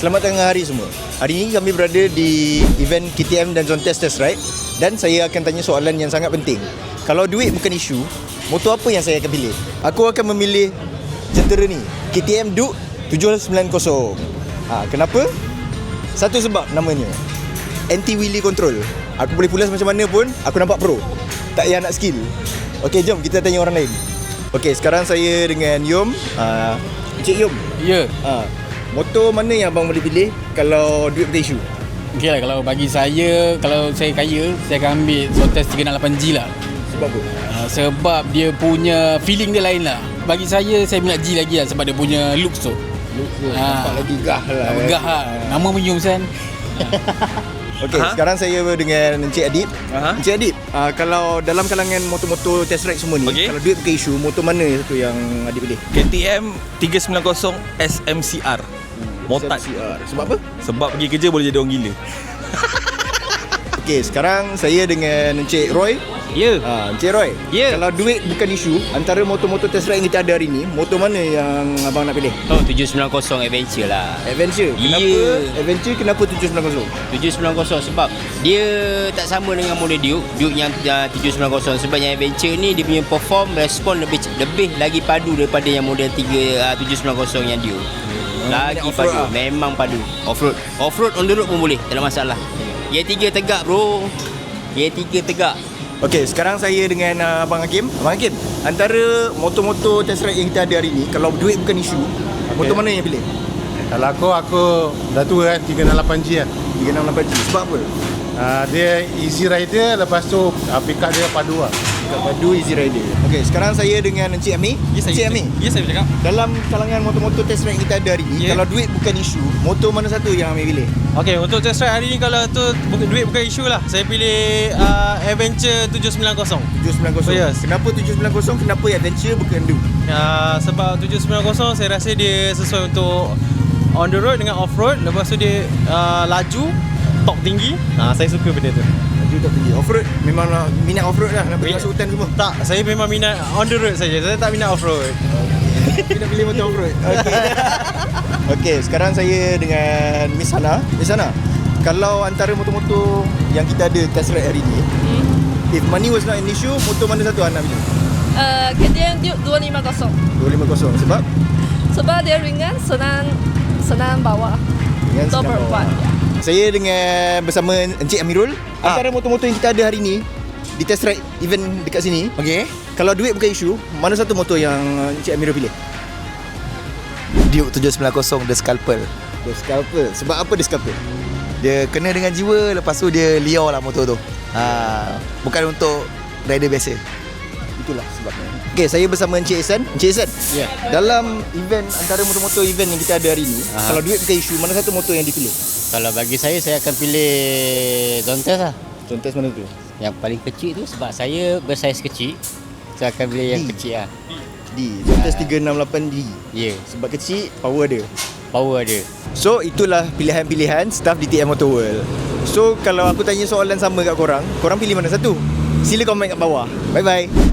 Selamat tengah hari semua. Hari ini kami berada di event KTM dan Zontes Test Ride. Dan saya akan tanya soalan yang sangat penting. Kalau duit bukan isu, motor apa yang saya akan pilih? Aku akan memilih jentera ni, KTM Duke 790. Kenapa? Satu sebab namanya, anti-wheelie control. Aku boleh pulas macam mana pun, aku nampak pro. Tak payah nak skill. Okey, jom kita tanya orang lain. Okey, sekarang saya dengan Yom. Encik Yom. Ya. Motor mana yang abang boleh pilih kalau duit bukan isu? Okey lah, kalau bagi saya, kalau saya kaya, saya akan ambil Zontes 368G lah. Sebab apa? Sebab dia punya feeling dia lain lah. Bagi saya minat G lagi lah sebab dia punya looks tu. Nampak lagi gah lah. Gah lah. Nama pun Yom San. Okey, sekarang saya dengan Encik Adib. Encik Adib, kalau dalam kalangan motor-motor test ride semua ni, kalau duit bukan isu, motor mana satu yang Adib pilih? KTM 390 SMCR. Motard. Sebab apa? Sebab pergi kerja boleh jadi orang gila. Okey, sekarang saya dengan Encik Roy. Ya. Encik Roy, kalau duit bukan isu, antara motor-motor test ride yang kita ada hari ni, motor mana yang abang nak pilih? 790 Adventure lah. Adventure. Kenapa Adventure? Kenapa 790? 790 sebab dia tak sama dengan model Duke yang 790. Sebab yang Adventure ni dia punya perform, respon lebih lagi padu daripada yang model 790 yang Duke. Lagi padu, memang padu. Off-road on the road pun boleh, tak ada masalah. Gear 3 tegak bro. Gear 3 tegak. Okey, sekarang saya dengan Abang Hakim. Abang Hakim, antara motor-motor test ride yang kita ada hari ni, kalau duit bukan isu, motor mana yang pilih? Kalau aku dah tua kan, 368G kan. 368G. Sebab apa? Dia easy rider, lepas tu pick up dia padu lah. Pick up padu, easy rider. Okey, sekarang saya dengan Encik Ami. Encik Ami, saya bercakap. dalam kalangan motor-motor test ride yang kita ada hari ni, kalau duit bukan isu, motor mana satu yang Ami pilih? Okey, untuk test ride hari ni kalau tu duit bukan isu lah. Saya pilih Adventure 790. 790. Yes. Kenapa 790? Kenapa Adventure bukan Duke? Sebab 790 saya rasa dia sesuai untuk on the road dengan off road. Lepas tu dia laju, torque tinggi. Saya suka benda tu. Laju tak tinggi. Off-road memang minat off-road lah. Nak pergi masuk hutan semua. Tak, saya memang minat on the road saja. Saya tak minat off road. Kita pilih motor off-road. Okey, sekarang saya dengan Miss Hana. Miss Hana, kalau antara motor-motor yang kita ada test ride hari ni, if money was not an issue, motor mana satu Hana pilih? KTM Duke 250. 250. Sebab? Sebab dia ringan, senang bawa. Ringan, senang bawa. Perempuan. Saya dengan bersama Encik Amirul. Antara motor-motor yang kita ada hari ni di test ride event dekat sini, kalau duit bukan isu, mana satu motor yang Encik Amirul pilih? Duke 790 The Scalper. The Scalper. Sebab apa The Scalper? Dia kena dengan jiwa, lepas tu dia liar lah motor tu. Bukan untuk rider biasa. Itulah sebabnya. Okey, saya bersama Encik Ihsan. Encik Ihsan, dalam event, antara motor-motor event yang kita ada hari ni, kalau duit bukan isu, mana satu motor yang dipilih? Kalau bagi saya akan pilih Zontes lah. Zontes mana tu? Yang paling kecil tu sebab saya bersaiz kecil. Saya akan pilih yang kecil lah. Zontes 368D. Ya. Sebab kecil, power ada. Power ada. So, itulah pilihan-pilihan staff di TM Motor World. So, kalau aku tanya soalan sama kat korang pilih mana satu? Sila komen kat bawah. Bye-bye.